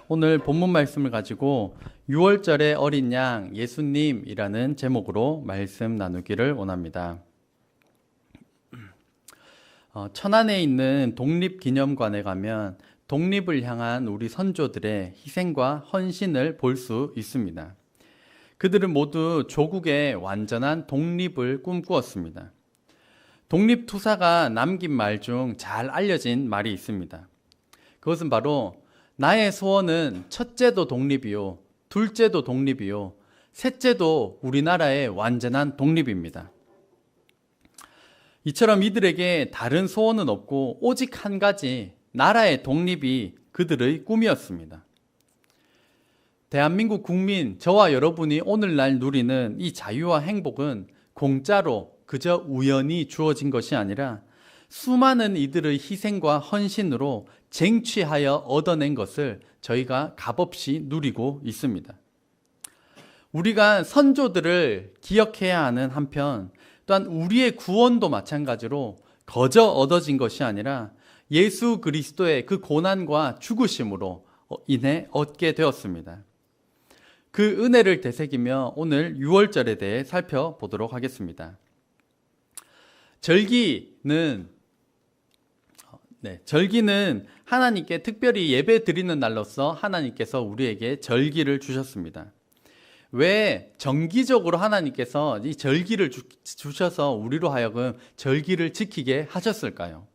오늘 본문 말씀을 가지고 6월절의 어린 양 예수님이라는 제목으로 말씀 나누기를 원합니다. 천안에 있는 독립기념관에 가면 독립을 향한 우리 선조들의 희생과 헌신을 볼 수 있습니다. 그들은 모두 조국의 완전한 독립을 꿈꾸었습니다. 독립투사가 남긴 말 중 잘 알려진 말이 있습니다. 그것은 바로 나의 소원은 첫째도 독립이요, 둘째도 독립이요, 셋째도 우리나라의 완전한 독립입니다. 이처럼 이들에게 다른 소원은 없고 오직 한 가지, 나라의 독립이 그들의 꿈이었습니다. 대한민국 국민, 저와 여러분이 오늘날 누리는 이 자유와 행복은 공짜로 그저 우연히 주어진 것이 아니라 수많은 이들의 희생과 헌신으로 쟁취하여 얻어낸 것을 저희가 값없이 누리고 있습니다. 우리가 선조들을 기억해야 하는 한편 또한 우리의 구원도 마찬가지로 거저 얻어진 것이 아니라 예수 그리스도의 그 고난과 죽으심으로 인해 얻게 되었습니다. 그 은혜를 되새기며 오늘 6월절에 대해 살펴보도록 하겠습니다. 절기는 하나님께 특별히 예배 드리는 날로서 하나님께서 우리에게 절기를 주셨습니다. 왜 정기적으로 하나님께서 이 절기를 주셔서 우리로 하여금 절기를 지키게 하셨을까요?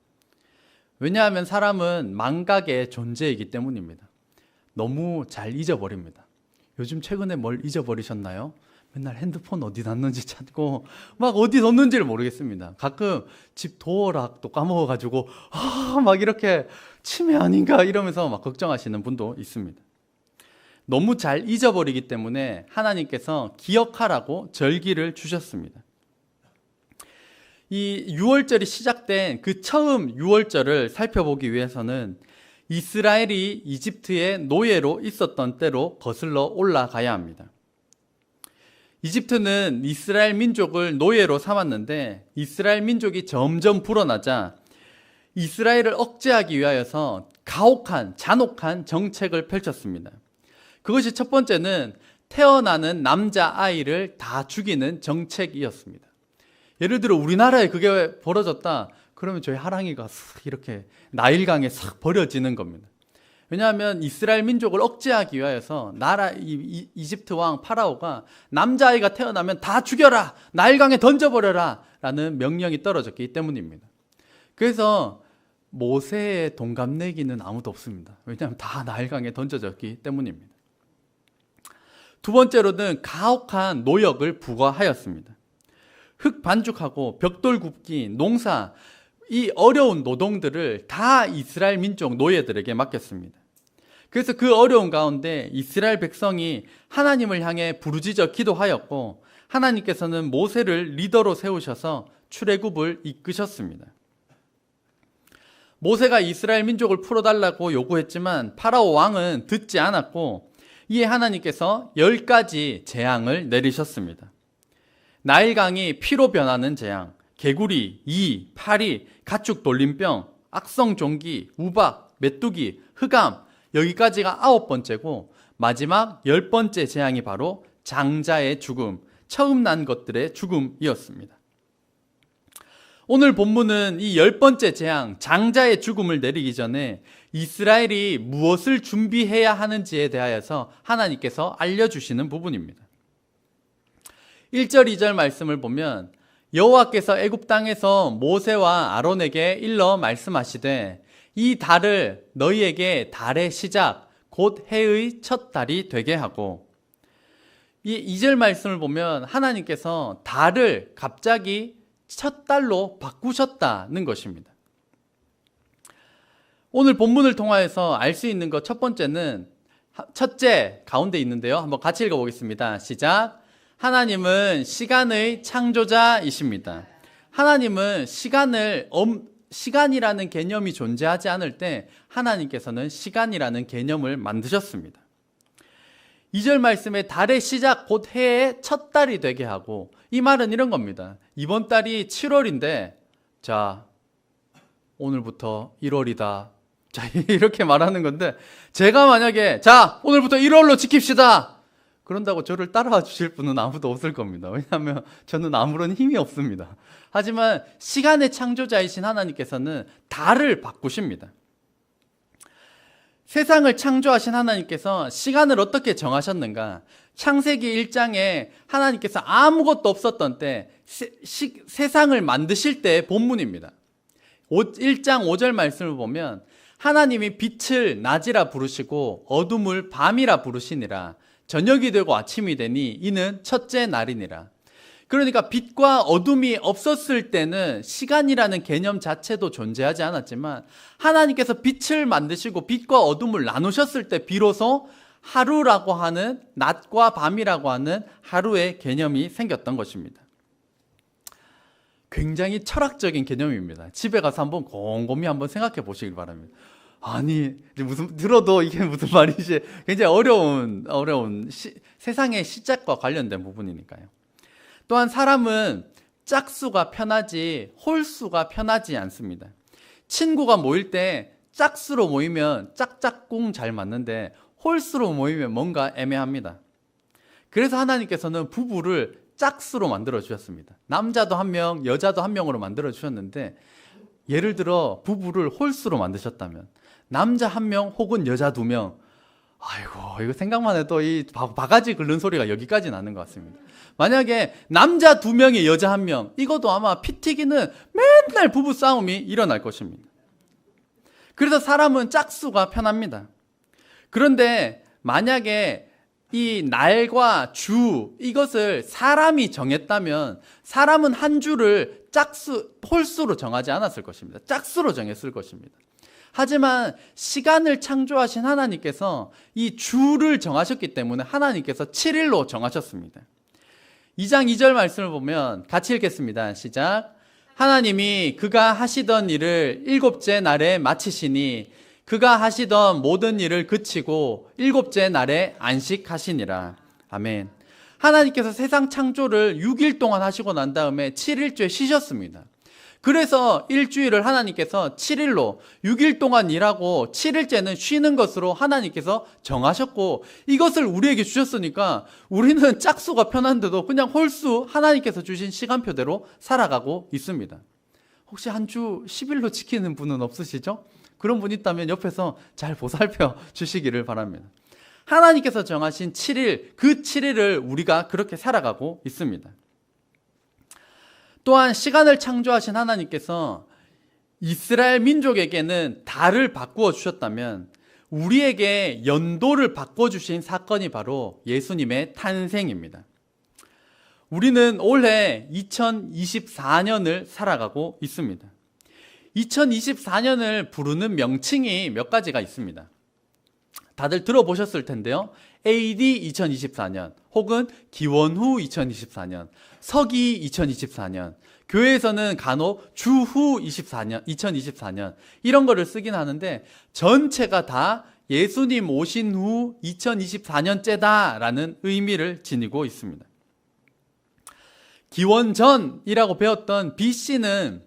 왜냐하면 사람은 망각의 존재이기 때문입니다. 너무 잘 잊어버립니다. 요즘 최근에 뭘 잊어버리셨나요? 맨날 핸드폰 어디 놨는지 찾고 막 어디 뒀는지를 모르겠습니다. 가끔 집 도어락도 까먹어가지고 막 이렇게 치매 아닌가 이러면서 막 걱정하시는 분도 있습니다. 너무 잘 잊어버리기 때문에 하나님께서 기억하라고 절기를 주셨습니다. 이 6월절이 시작된 그 처음 6월절을 살펴보기 위해서는 이스라엘이 이집트의 노예로 있었던 때로 거슬러 올라가야 합니다. 이집트는 이스라엘 민족을 노예로 삼았는데 이스라엘 민족이 점점 불어나자 이스라엘을 억제하기 위하여서 가혹한, 잔혹한 정책을 펼쳤습니다. 그것이 첫 번째는 태어나는 남자아이를 다 죽이는 정책이었습니다. 예를 들어 우리나라에 그게 벌어졌다 그러면 저희 하랑이가 이렇게 나일강에 싹 버려지는 겁니다. 왜냐하면 이스라엘 민족을 억제하기 위하여서 이집트 왕 파라오가 남자아이가 태어나면 다 죽여라, 나일강에 던져버려라 라는 명령이 떨어졌기 때문입니다. 그래서 모세의 동갑내기는 아무도 없습니다. 왜냐하면 다 나일강에 던져졌기 때문입니다. 두 번째로는 가혹한 노역을 부과하였습니다. 흙 반죽하고 벽돌 굽기, 농사, 이 어려운 노동들을 다 이스라엘 민족 노예들에게 맡겼습니다. 그래서 그 어려운 가운데 이스라엘 백성이 하나님을 향해 부르짖어 기도하였고 하나님께서는 모세를 리더로 세우셔서 출애굽을 이끄셨습니다. 모세가 이스라엘 민족을 풀어달라고 요구했지만 파라오 왕은 듣지 않았고 이에 하나님께서 10가지 재앙을 내리셨습니다. 나일강이 피로 변하는 재앙, 개구리, 이, 파리, 가축 돌림병, 악성 종기, 우박, 메뚜기, 흑암, 여기까지가 9번째고 마지막 10번째 재앙이 바로 장자의 죽음, 처음 난 것들의 죽음이었습니다. 오늘 본문은 이 10번째 재앙, 장자의 죽음을 내리기 전에 이스라엘이 무엇을 준비해야 하는지에 대하여서 하나님께서 알려주시는 부분입니다. 1절, 2절 말씀을 보면 여호와께서 애굽 땅에서 모세와 아론에게 일러 말씀하시되 이 달을 너희에게 달의 시작 곧 해의 첫 달이 되게 하고, 이 2절 말씀을 보면 하나님께서 달을 갑자기 첫 달로 바꾸셨다는 것입니다. 오늘 본문을 통하여서 알 수 있는 것 첫 번째는 첫째 가운데 있는데요. 한번 같이 읽어보겠습니다. 시작. 하나님은 시간의 창조자이십니다. 하나님은 시간이라는 개념이 존재하지 않을 때 하나님께서는 시간이라는 개념을 만드셨습니다. 2절 말씀에 달의 시작 곧 해의 첫 달이 되게 하고, 이 말은 이런 겁니다. 이번 달이 7월인데 자 오늘부터 1월이다. 자, 이렇게 말하는 건데, 제가 만약에 자, 오늘부터 1월로 지킵시다, 그런다고 저를 따라와 주실 분은 아무도 없을 겁니다. 왜냐하면 저는 아무런 힘이 없습니다. 하지만 시간의 창조자이신 하나님께서는 달을 바꾸십니다. 세상을 창조하신 하나님께서 시간을 어떻게 정하셨는가? 창세기 1장에 하나님께서 아무것도 없었던 때 세상을 만드실 때의 본문입니다. 1장 5절 말씀을 보면 하나님이 빛을 낮이라 부르시고 어둠을 밤이라 부르시니라. 저녁이 되고 아침이 되니 이는 첫째 날이니라. 그러니까 빛과 어둠이 없었을 때는 시간이라는 개념 자체도 존재하지 않았지만 하나님께서 빛을 만드시고 빛과 어둠을 나누셨을 때 비로소 하루라고 하는, 낮과 밤이라고 하는 하루의 개념이 생겼던 것입니다. 굉장히 철학적인 개념입니다. 집에 가서 한번 곰곰이 한번 생각해 보시길 바랍니다. 아니, 들어도 이게 무슨 말이지? 굉장히 어려운 세상의 시작과 관련된 부분이니까요. 또한 사람은 짝수가 편하지 홀수가 편하지 않습니다. 친구가 모일 때 짝수로 모이면 짝짝꿍 잘 맞는데 홀수로 모이면 뭔가 애매합니다. 그래서 하나님께서는 부부를 짝수로 만들어 주셨습니다. 남자도 한 명, 여자도 한 명으로 만들어 주셨는데, 예를 들어 부부를 홀수로 만드셨다면 남자 한 명 혹은 여자 두 명, 아이고, 이거 생각만 해도 이 바가지 긁는 소리가 여기까지 나는 것 같습니다. 만약에 남자 두 명에 여자 한 명, 이것도 아마 피 튀기는 맨날 부부 싸움이 일어날 것입니다. 그래서 사람은 짝수가 편합니다. 그런데 만약에 이 날과 주, 이것을 사람이 정했다면 사람은 한 주를 홀수로 정하지 않았을 것입니다. 짝수로 정했을 것입니다. 하지만 시간을 창조하신 하나님께서 이 주를 정하셨기 때문에 하나님께서 7일로 정하셨습니다. 2장 2절 말씀을 보면 같이 읽겠습니다. 시작. 하나님이 그가 하시던 일을 일곱째 날에 마치시니 그가 하시던 모든 일을 그치고 일곱째 날에 안식하시니라. 아멘. 하나님께서 세상 창조를 6일 동안 하시고 난 다음에 7일째 쉬셨습니다. 그래서 일주일을 하나님께서 7일로 6일 동안 일하고 7일째는 쉬는 것으로 하나님께서 정하셨고, 이것을 우리에게 주셨으니까 우리는 짝수가 편한데도 그냥 홀수 하나님께서 주신 시간표대로 살아가고 있습니다. 혹시 한 주 10일로 지키는 분은 없으시죠? 그런 분 있다면 옆에서 잘 보살펴 주시기를 바랍니다. 하나님께서 정하신 7일, 그 7일을 우리가 그렇게 살아가고 있습니다. 또한 시간을 창조하신 하나님께서 이스라엘 민족에게는 달을 바꾸어 주셨다면 우리에게 연도를 바꿔주신 사건이 바로 예수님의 탄생입니다. 우리는 올해 2024년을 살아가고 있습니다. 2024년을 부르는 명칭이 몇 가지가 있습니다. 다들 들어보셨을 텐데요. AD 2024년 혹은 기원후 2024년, 서기 2024년, 교회에서는 간혹 주후 2024년 이런 거를 쓰긴 하는데 전체가 다 예수님 오신 후 2024년째다라는 의미를 지니고 있습니다. 기원 전이라고 배웠던 BC는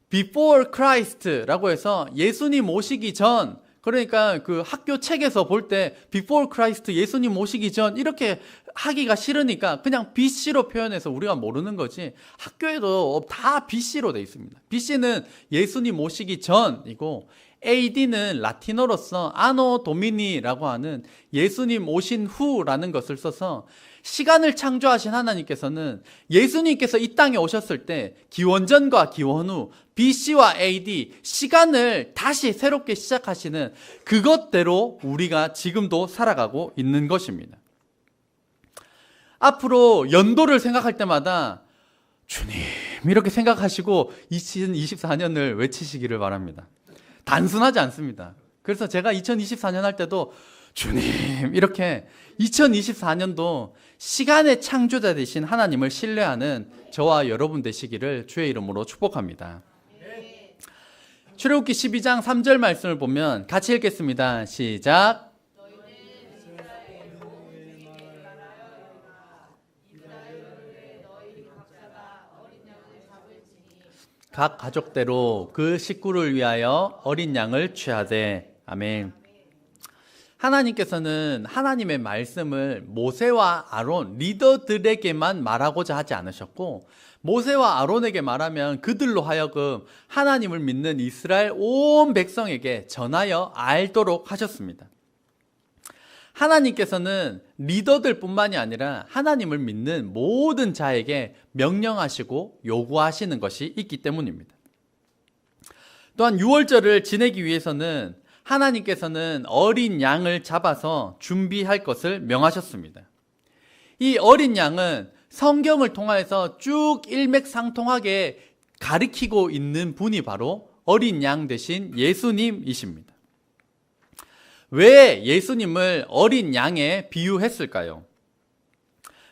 Before Christ라고 해서 예수님 오시기 전, 그러니까 그 학교 책에서 볼 때 Before Christ, 예수님 오시기 전 이렇게 하기가 싫으니까 그냥 BC로 표현해서 우리가 모르는 거지, 학교에도 다 BC로 돼 있습니다. BC는 예수님 오시기 전이고 AD는 라틴어로서 아노 도미니라고 하는 예수님 오신 후라는 것을 써서 시간을 창조하신 하나님께서는 예수님께서 이 땅에 오셨을 때 기원전과 기원후, BC와 AD, 시간을 다시 새롭게 시작하시는 그것대로 우리가 지금도 살아가고 있는 것입니다. 앞으로 연도를 생각할 때마다 주님 이렇게 생각하시고 2024년을 외치시기를 바랍니다. 단순하지 않습니다. 그래서 제가 2024년 할 때도 주님 이렇게 2024년도 시간의 창조자 되신 하나님을 신뢰하는 저와 여러분 되시기를 주의 이름으로 축복합니다. 출애굽기 12장 3절 말씀을 보면 같이 읽겠습니다. 시작. 각 가족대로 그 식구를 위하여 어린 양을 취하되. 아멘. 하나님께서는 하나님의 말씀을 모세와 아론 리더들에게만 말하고자 하지 않으셨고, 모세와 아론에게 말하면 그들로 하여금 하나님을 믿는 이스라엘 온 백성에게 전하여 알도록 하셨습니다. 하나님께서는 리더들 뿐만이 아니라 하나님을 믿는 모든 자에게 명령하시고 요구하시는 것이 있기 때문입니다. 또한 유월절을 지내기 위해서는 하나님께서는 어린 양을 잡아서 준비할 것을 명하셨습니다. 이 어린 양은 성경을 통해서 쭉 일맥상통하게 가리키고 있는 분이 바로 어린 양 대신 예수님이십니다. 왜 예수님을 어린 양에 비유했을까요?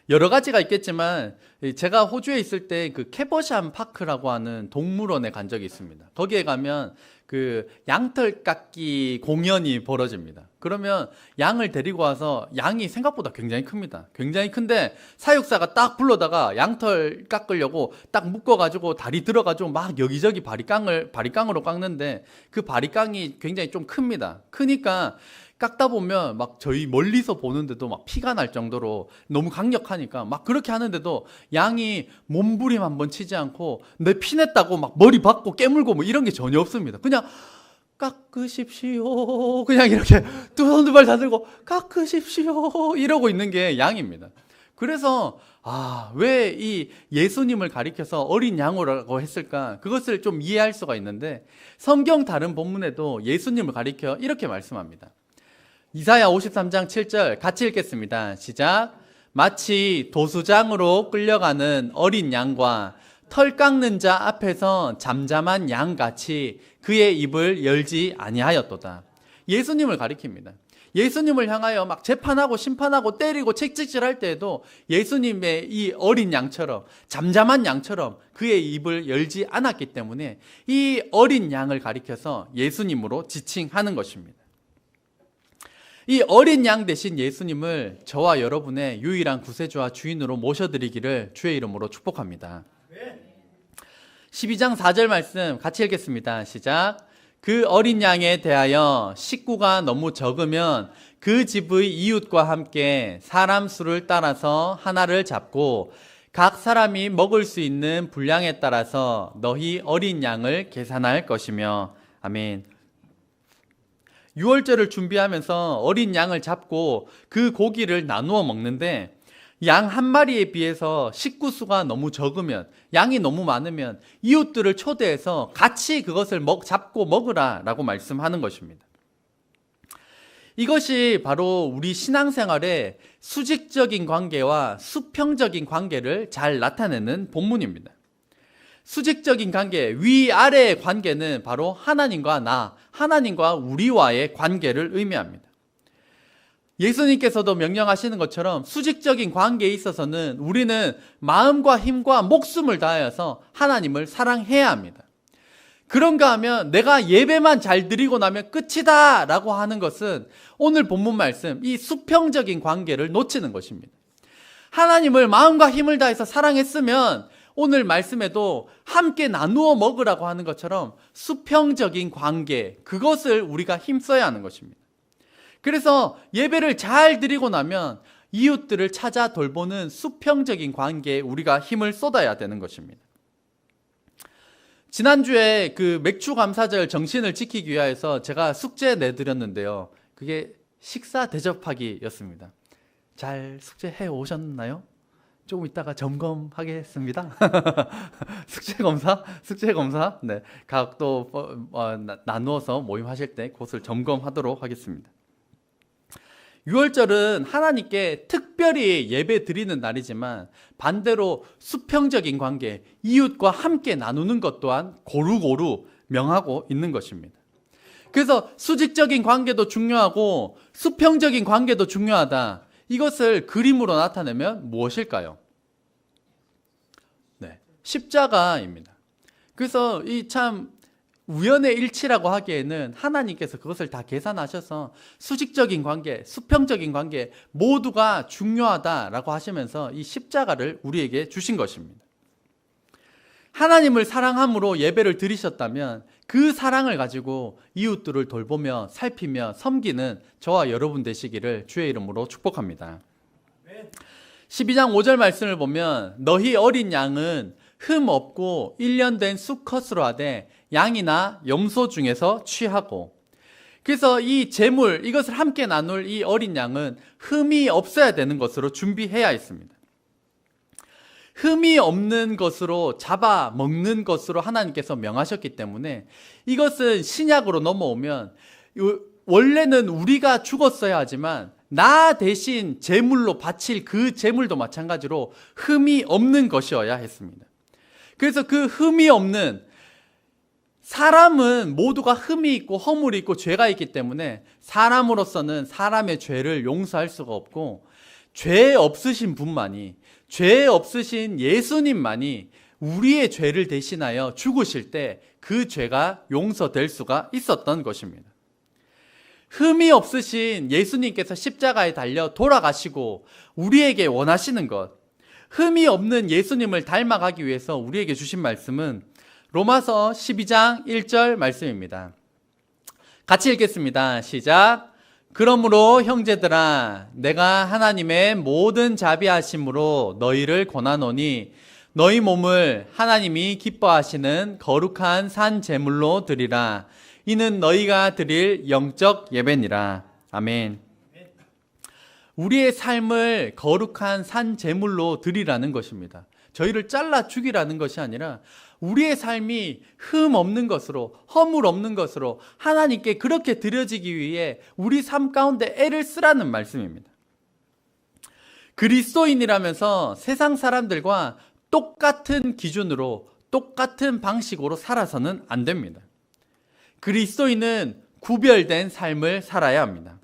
여러 가지가 있겠지만 제가 호주에 있을 때 그 캐버샴 파크라고 하는 동물원에 간 적이 있습니다. 거기에 가면 그 양털 깎기 공연이 벌어집니다. 그러면 양을 데리고 와서 양이 생각보다 굉장히 큽니다. 굉장히 큰데 사육사가 딱 불러다가 양털 깎으려고 딱 묶어가지고 다리 들어가지고 막 여기저기 바리깡으로 깎는데 그 바리깡이 굉장히 좀 큽니다. 크니까 깎다 보면 막 저희 멀리서 보는데도 막 피가 날 정도로 너무 강력하니까 막 그렇게 하는데도 양이 몸부림 한번 치지 않고 내 피냈다고 막 머리 박고 깨물고 뭐 이런 게 전혀 없습니다. 그냥 깎으십시오. 그냥 이렇게 두 발 다 들고 깎으십시오. 이러고 있는 게 양입니다. 그래서 왜 이 예수님을 가리켜서 어린 양이라고 했을까? 그것을 좀 이해할 수가 있는데 성경 다른 본문에도 예수님을 가리켜 이렇게 말씀합니다. 이사야 53장 7절 같이 읽겠습니다. 시작. 마치 도수장으로 끌려가는 어린 양과 털 깎는 자 앞에서 잠잠한 양같이 그의 입을 열지 아니하였도다. 예수님을 가리킵니다. 예수님을 향하여 막 재판하고 심판하고 때리고 책찍질할 때에도 예수님의 이 어린 양처럼 잠잠한 양처럼 그의 입을 열지 않았기 때문에 이 어린 양을 가리켜서 예수님으로 지칭하는 것입니다. 이 어린 양 대신 예수님을 저와 여러분의 유일한 구세주와 주인으로 모셔드리기를 주의 이름으로 축복합니다. 12장 4절 말씀 같이 읽겠습니다. 시작. 그 어린 양에 대하여 식구가 너무 적으면 그 집의 이웃과 함께 사람 수를 따라서 하나를 잡고 각 사람이 먹을 수 있는 분량에 따라서 너희 어린 양을 계산할 것이며. 아멘. 유월절을 준비하면서 어린 양을 잡고 그 고기를 나누어 먹는데 양 한 마리에 비해서 식구 수가 너무 적으면, 양이 너무 많으면 이웃들을 초대해서 같이 그것을 잡고 먹으라 라고 말씀하는 것입니다. 이것이 바로 우리 신앙생활의 수직적인 관계와 수평적인 관계를 잘 나타내는 본문입니다. 수직적인 관계, 위아래의 관계는 바로 하나님과 하나님과 우리와의 관계를 의미합니다. 예수님께서도 명령하시는 것처럼 수직적인 관계에 있어서는 우리는 마음과 힘과 목숨을 다하여서 하나님을 사랑해야 합니다. 그런가 하면 내가 예배만 잘 드리고 나면 끝이다 라고 하는 것은 오늘 본문 말씀, 이 수평적인 관계를 놓치는 것입니다. 하나님을 마음과 힘을 다해서 사랑했으면 오늘 말씀에도 함께 나누어 먹으라고 하는 것처럼 수평적인 관계, 그것을 우리가 힘써야 하는 것입니다. 그래서 예배를 잘 드리고 나면 이웃들을 찾아 돌보는 수평적인 관계에 우리가 힘을 쏟아야 되는 것입니다. 지난주에 그 맥주 감사절 정신을 지키기 위해서 제가 숙제 내드렸는데요. 그게 식사 대접하기였습니다. 잘 숙제해 오셨나요? 조금 이따가 점검하겠습니다. 숙제 검사. 네, 각도 나누어서 모임하실 때 그것을 점검하도록 하겠습니다. 6월절은 하나님께 특별히 예배 드리는 날이지만 반대로 수평적인 관계, 이웃과 함께 나누는 것 또한 고루고루 명하고 있는 것입니다. 그래서 수직적인 관계도 중요하고 수평적인 관계도 중요하다. 이것을 그림으로 나타내면 무엇일까요? 네, 십자가입니다. 그래서 이 참 우연의 일치라고 하기에는 하나님께서 그것을 다 계산하셔서 수직적인 관계, 수평적인 관계 모두가 중요하다라고 하시면서 이 십자가를 우리에게 주신 것입니다. 하나님을 사랑함으로 예배를 드리셨다면 그 사랑을 가지고 이웃들을 돌보며 살피며 섬기는 저와 여러분 되시기를 주의 이름으로 축복합니다. 12장 5절 말씀을 보면 너희 어린 양은 흠 없고 1년 된 수컷으로 하되 양이나 염소 중에서 취하고, 그래서 이 제물, 이것을 함께 나눌 이 어린 양은 흠이 없어야 되는 것으로 준비해야 했습니다. 흠이 없는 것으로 잡아 먹는 것으로 하나님께서 명하셨기 때문에 이것은 신약으로 넘어오면 원래는 우리가 죽었어야 하지만 나 대신 제물로 바칠 그 제물도 마찬가지로 흠이 없는 것이어야 했습니다. 그래서 그 흠이 없는, 사람은 모두가 흠이 있고 허물이 있고 죄가 있기 때문에 사람으로서는 사람의 죄를 용서할 수가 없고, 죄 없으신 분만이, 죄 없으신 예수님만이 우리의 죄를 대신하여 죽으실 때 그 죄가 용서될 수가 있었던 것입니다. 흠이 없으신 예수님께서 십자가에 달려 돌아가시고 우리에게 원하시는 것, 흠이 없는 예수님을 닮아가기 위해서 우리에게 주신 말씀은 로마서 12장 1절 말씀입니다. 같이 읽겠습니다. 시작. 그러므로 형제들아, 내가 하나님의 모든 자비하심으로 너희를 권하노니 너희 몸을 하나님이 기뻐하시는 거룩한 산 제물로 드리라. 이는 너희가 드릴 영적 예배니라. 아멘. 우리의 삶을 거룩한 산 제물로 드리라는 것입니다. 저희를 잘라 죽이라는 것이 아니라 우리의 삶이 흠 없는 것으로, 허물 없는 것으로 하나님께 그렇게 드려지기 위해 우리 삶 가운데 애를 쓰라는 말씀입니다. 그리스도인이라면서 세상 사람들과 똑같은 기준으로, 똑같은 방식으로 살아서는 안 됩니다. 그리스도인은 구별된 삶을 살아야 합니다.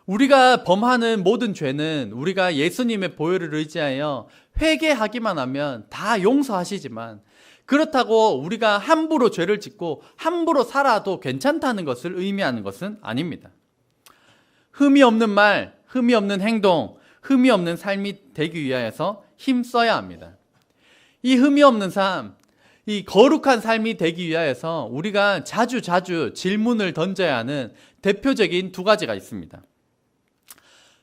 우리가 범하는 모든 죄는 우리가 예수님의 보혈을 의지하여 회개하기만 하면 다 용서하시지만, 그렇다고 우리가 함부로 죄를 짓고 함부로 살아도 괜찮다는 것을 의미하는 것은 아닙니다. 흠이 없는 말, 흠이 없는 행동, 흠이 없는 삶이 되기 위하여서 힘써야 합니다. 이 흠이 없는 삶, 이 거룩한 삶이 되기 위하여서 우리가 자주 질문을 던져야 하는 대표적인 두 가지가 있습니다.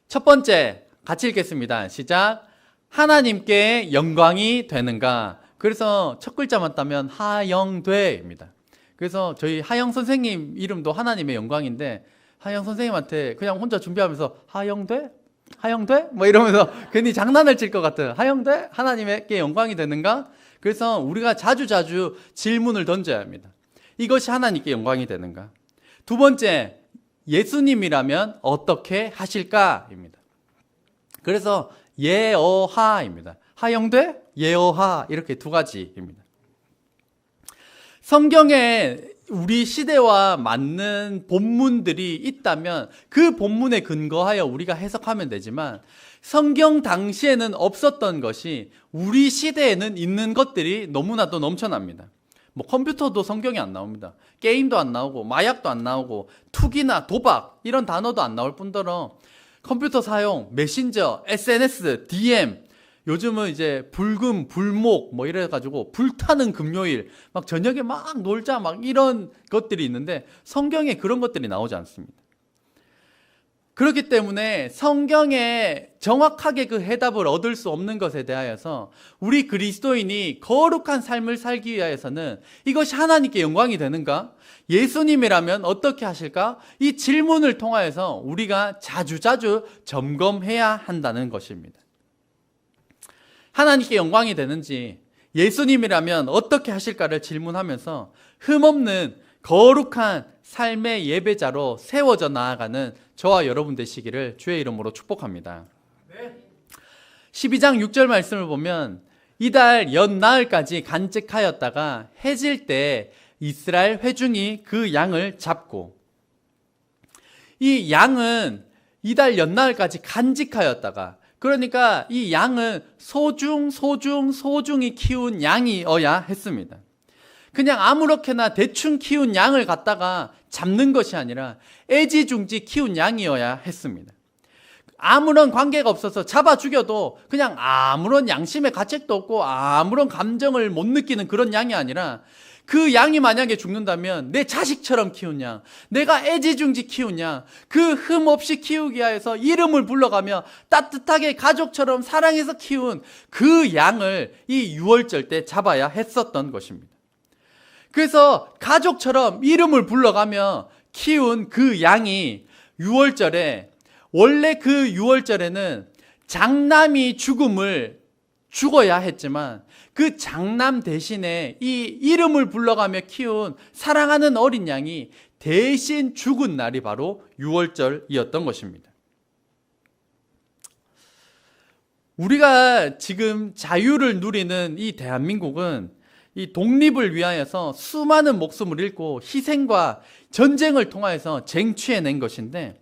첫 번째, 같이 읽겠습니다. 시작. 하나님께 영광이 되는가? 그래서 첫 글자만 따면 하영되입니다. 그래서 저희 하영 선생님 이름도 하나님의 영광인데, 하영 선생님한테 그냥 혼자 준비하면서 하영돼? 하영돼? 뭐 이러면서 괜히 장난을 칠 것 같아요. 하영돼? 하나님께 영광이 되는가? 그래서 우리가 자주 질문을 던져야 합니다. 이것이 하나님께 영광이 되는가? 두 번째, 예수님이라면 어떻게 하실까입니다. 그래서 예어하입니다. 하영돼? 예어하, 이렇게 두 가지입니다. 성경에 우리 시대와 맞는 본문들이 있다면 그 본문에 근거하여 우리가 해석하면 되지만, 성경 당시에는 없었던 것이 우리 시대에는 있는 것들이 너무나도 넘쳐납니다. 뭐 컴퓨터도 성경에 안 나옵니다. 게임도 안 나오고 마약도 안 나오고 투기나 도박 이런 단어도 안 나올 뿐더러 컴퓨터 사용, 메신저, SNS, DM, 요즘은 이제 불금, 불목 뭐 이래가지고 불타는 금요일, 막 저녁에 막 놀자 막 이런 것들이 있는데 성경에 그런 것들이 나오지 않습니다. 그렇기 때문에 성경에 정확하게 그 해답을 얻을 수 없는 것에 대하여서 우리 그리스도인이 거룩한 삶을 살기 위하여서는 이것이 하나님께 영광이 되는가? 예수님이라면 어떻게 하실까? 이 질문을 통하여서 우리가 자주 점검해야 한다는 것입니다. 하나님께 영광이 되는지, 예수님이라면 어떻게 하실까를 질문하면서 흠없는 거룩한 삶의 예배자로 세워져 나아가는 저와 여러분 되시기를 주의 이름으로 축복합니다. 12장 6절 말씀을 보면 이달 연나흘까지 간직하였다가 해질 때 이스라엘 회중이 그 양을 잡고, 이 양은 이달 연나흘까지 간직하였다가, 그러니까 이 양은 소중히 키운 양이어야 했습니다. 그냥 아무렇게나 대충 키운 양을 갖다가 잡는 것이 아니라 애지중지 키운 양이어야 했습니다. 아무런 관계가 없어서 잡아 죽여도 그냥 아무런 양심의 가책도 없고 아무런 감정을 못 느끼는 그런 양이 아니라, 그 양이 만약에 죽는다면 내 자식처럼 키운 양, 내가 애지중지 키운 양, 그 흠 없이 키우기 위해서 이름을 불러가며 따뜻하게 가족처럼 사랑해서 키운 그 양을 이 유월절 때 잡아야 했었던 것입니다. 그래서 가족처럼 이름을 불러가며 키운 그 양이 유월절에, 원래 그 유월절에는 장남이 죽어야 했지만 그 장남 대신에 이 이름을 불러가며 키운 사랑하는 어린 양이 대신 죽은 날이 바로 유월절이었던 것입니다. 우리가 지금 자유를 누리는 이 대한민국은 이 독립을 위하여서 수많은 목숨을 잃고 희생과 전쟁을 통하여서 쟁취해낸 것인데,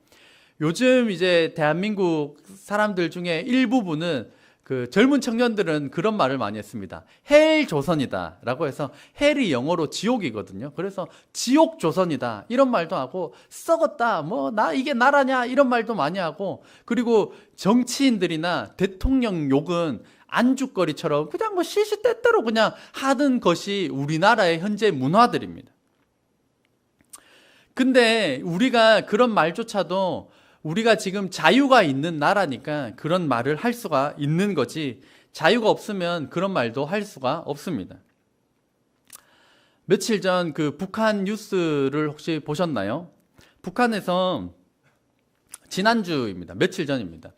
요즘 이제 대한민국 사람들 중에 일부분은, 그 젊은 청년들은 그런 말을 많이 했습니다. 헬 조선이다 라고 해서, 헬이 영어로 지옥이거든요. 그래서 지옥 조선이다 이런 말도 하고, 썩었다, 뭐 나 이게 나라냐 이런 말도 많이 하고, 그리고 정치인들이나 대통령 욕은 안주거리처럼 그냥 뭐 시시때때로 그냥 하던 것이 우리나라의 현재 문화들입니다. 근데 우리가 그런 말조차도 우리가 지금 자유가 있는 나라니까 그런 말을 할 수가 있는 거지, 자유가 없으면 그런 말도 할 수가 없습니다. 며칠 전 그 북한 뉴스를 혹시 보셨나요? 북한에서 지난주입니다. 며칠 전입니다.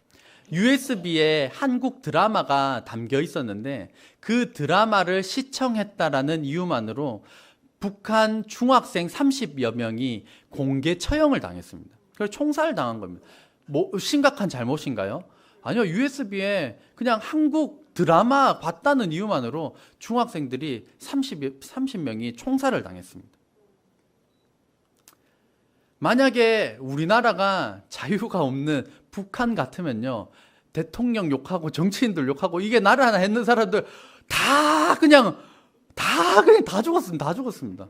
USB에 한국 드라마가 담겨 있었는데 그 드라마를 시청했다라는 이유만으로 북한 중학생 30여 명이 공개 처형을 당했습니다. 그래서 총살을 당한 겁니다. 뭐 심각한 잘못인가요? 아니요. USB에 그냥 한국 드라마 봤다는 이유만으로 중학생들이 30명이 총살을 당했습니다. 만약에 우리나라가 자유가 없는 북한 같으면요, 대통령 욕하고 정치인들 욕하고 이게 나라 하나 했는 사람들 다 죽었습니다.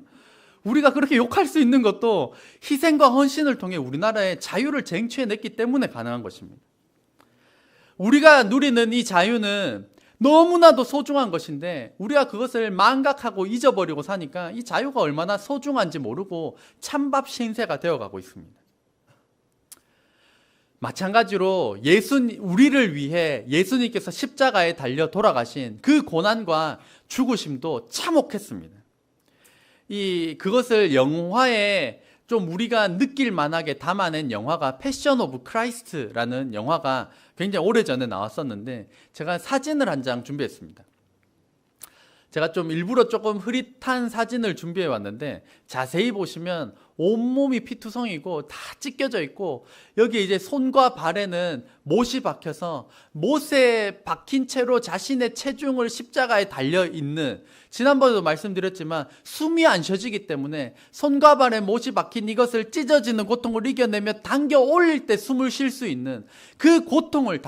우리가 그렇게 욕할 수 있는 것도 희생과 헌신을 통해 우리나라의 자유를 쟁취해냈기 때문에 가능한 것입니다. 우리가 누리는 이 자유는 너무나도 소중한 것인데 우리가 그것을 망각하고 잊어버리고 사니까 이 자유가 얼마나 소중한지 모르고 찬밥 신세가 되어가고 있습니다. 마찬가지로 우리를 위해 예수님께서 십자가에 달려 돌아가신 그 고난과 죽으심도 참혹했습니다. 그것을 영화에 좀 우리가 느낄 만하게 담아낸 영화가 패션 오브 크라이스트라는 영화가 굉장히 오래전에 나왔었는데, 제가 사진을 한 장 준비했습니다. 제가 좀 일부러 조금 흐릿한 사진을 준비해 왔는데, 자세히 보시면 온몸이 피투성이고 다 찢겨져 있고, 여기 이제 손과 발에는 못이 박혀서 못에 박힌 채로 자신의 체중을 십자가에 달려 있는, 지난번에도 말씀드렸지만 숨이 안 쉬어지기 때문에 손과 발에 못이 박힌 이것을 찢어지는 고통을 이겨내며 당겨 올릴 때 숨을 쉴 수 있는 그 고통을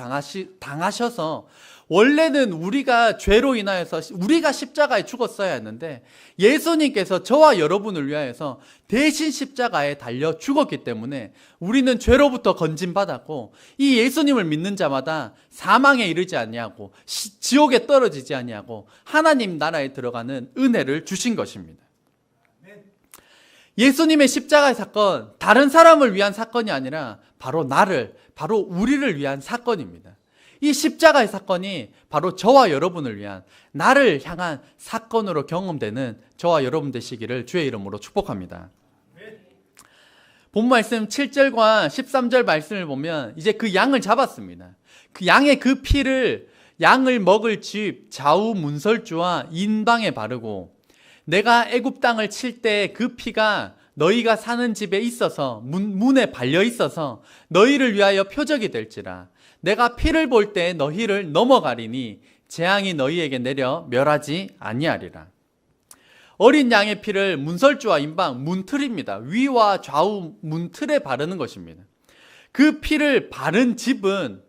당하셔서, 원래는 우리가 죄로 인하여서 우리가 십자가에 죽었어야 했는데 예수님께서 저와 여러분을 위하여서 대신 십자가에 달려 죽었기 때문에 우리는 죄로부터 건진받았고, 이 예수님을 믿는 자마다 사망에 이르지 아니하고 지옥에 떨어지지 아니하고 하나님 나라에 들어가는 은혜를 주신 것입니다. 예수님의 십자가의 사건, 다른 사람을 위한 사건이 아니라 바로 우리를 위한 사건입니다. 이 십자가의 사건이 바로 저와 여러분을 위한, 나를 향한 사건으로 경험되는 저와 여러분 되시기를 주의 이름으로 축복합니다. 본 말씀 7절과 13절 말씀을 보면 이제 그 양을 잡았습니다. 그 양의 그 피를 양을 먹을 집 좌우 문설주와 인방에 바르고, 내가 애굽 땅을 칠 때 그 피가 너희가 사는 집에 있어서 문에 발려 있어서 너희를 위하여 표적이 될지라. 내가 피를 볼 때 너희를 넘어가리니 재앙이 너희에게 내려 멸하지 아니하리라. 어린 양의 피를 문설주와 인방, 문틀입니다. 위와 좌우 문틀에 바르는 것입니다. 그 피를 바른 집은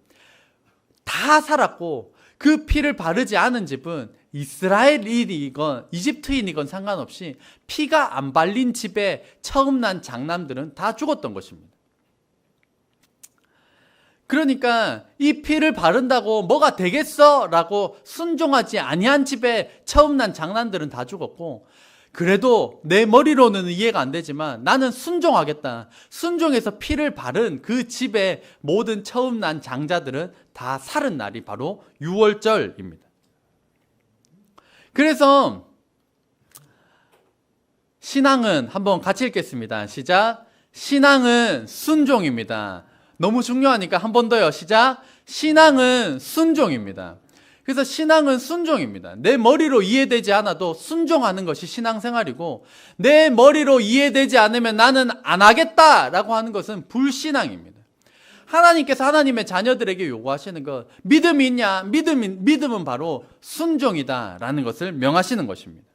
다 살았고, 그 피를 바르지 않은 집은 이스라엘인이건 이집트인이건 상관없이 피가 안 발린 집에 처음 난 장남들은 다 죽었던 것입니다. 그러니까 이 피를 바른다고 뭐가 되겠어? 라고 순종하지 아니한 집에 처음 난 장난들은 다 죽었고, 그래도 내 머리로는 이해가 안 되지만 나는 순종하겠다. 순종해서 피를 바른 그 집의 모든 처음 난 장자들은 다 살은 날이 바로 유월절입니다. 그래서 신앙은 한번 같이 읽겠습니다. 시작. 신앙은 순종입니다. 너무 중요하니까 한 번 더요. 시작. 신앙은 순종입니다. 그래서 신앙은 순종입니다. 내 머리로 이해되지 않아도 순종하는 것이 신앙생활이고, 내 머리로 이해되지 않으면 나는 안 하겠다라고 하는 것은 불신앙입니다. 하나님께서 하나님의 자녀들에게 요구하시는 것, 믿음이 있냐? 믿음은 바로 순종이다라는 것을 명하시는 것입니다.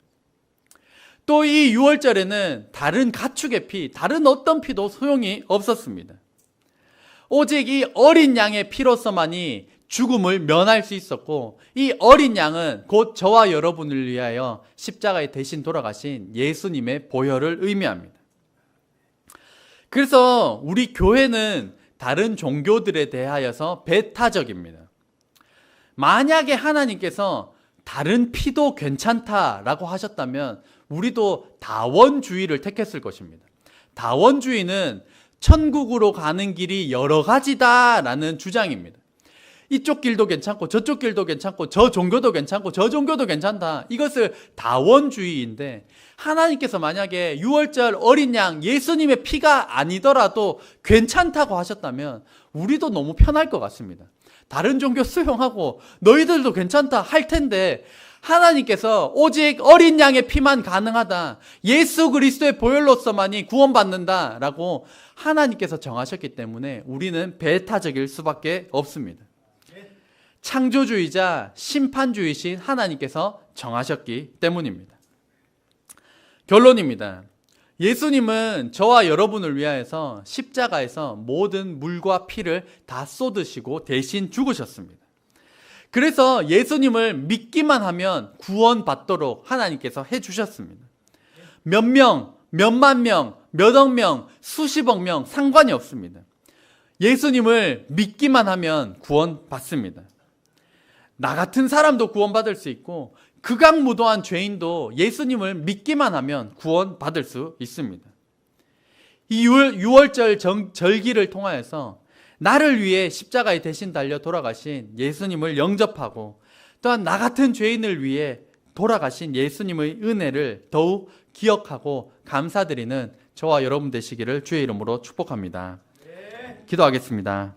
또 이 유월절에는 다른 가축의 피, 다른 어떤 피도 소용이 없었습니다. 오직 이 어린 양의 피로서만이 죽음을 면할 수 있었고, 이 어린 양은 곧 저와 여러분을 위하여 십자가에 대신 돌아가신 예수님의 보혈을 의미합니다. 그래서 우리 교회는 다른 종교들에 대하여서 배타적입니다. 만약에 하나님께서 다른 피도 괜찮다라고 하셨다면 우리도 다원주의를 택했을 것입니다. 다원주의는 천국으로 가는 길이 여러 가지다라는 주장입니다. 이쪽 길도 괜찮고 저쪽 길도 괜찮고 저 종교도 괜찮고 저 종교도 괜찮다. 이것을 다원주의인데, 하나님께서 만약에 유월절 어린 양 예수님의 피가 아니더라도 괜찮다고 하셨다면 우리도 너무 편할 것 같습니다. 다른 종교 수용하고 너희들도 괜찮다 할 텐데, 하나님께서 오직 어린 양의 피만 가능하다, 예수 그리스도의 보혈로서만이 구원받는다라고 하나님께서 정하셨기 때문에 우리는 배타적일 수밖에 없습니다. 창조주의자 심판주의신 하나님께서 정하셨기 때문입니다. 결론입니다. 예수님은 저와 여러분을 위하여서 십자가에서 모든 물과 피를 다 쏟으시고 대신 죽으셨습니다. 그래서 예수님을 믿기만 하면 구원받도록 하나님께서 해주셨습니다. 몇 명, 몇만 명, 몇억 명, 수십억 명 상관이 없습니다. 예수님을 믿기만 하면 구원받습니다. 나 같은 사람도 구원받을 수 있고, 극악무도한 죄인도 예수님을 믿기만 하면 구원받을 수 있습니다. 이 유월절 절기를 통하여서 나를 위해 십자가에 대신 달려 돌아가신 예수님을 영접하고, 또한 나 같은 죄인을 위해 돌아가신 예수님의 은혜를 더욱 기억하고 감사드리는 저와 여러분 되시기를 주의 이름으로 축복합니다. 기도하겠습니다.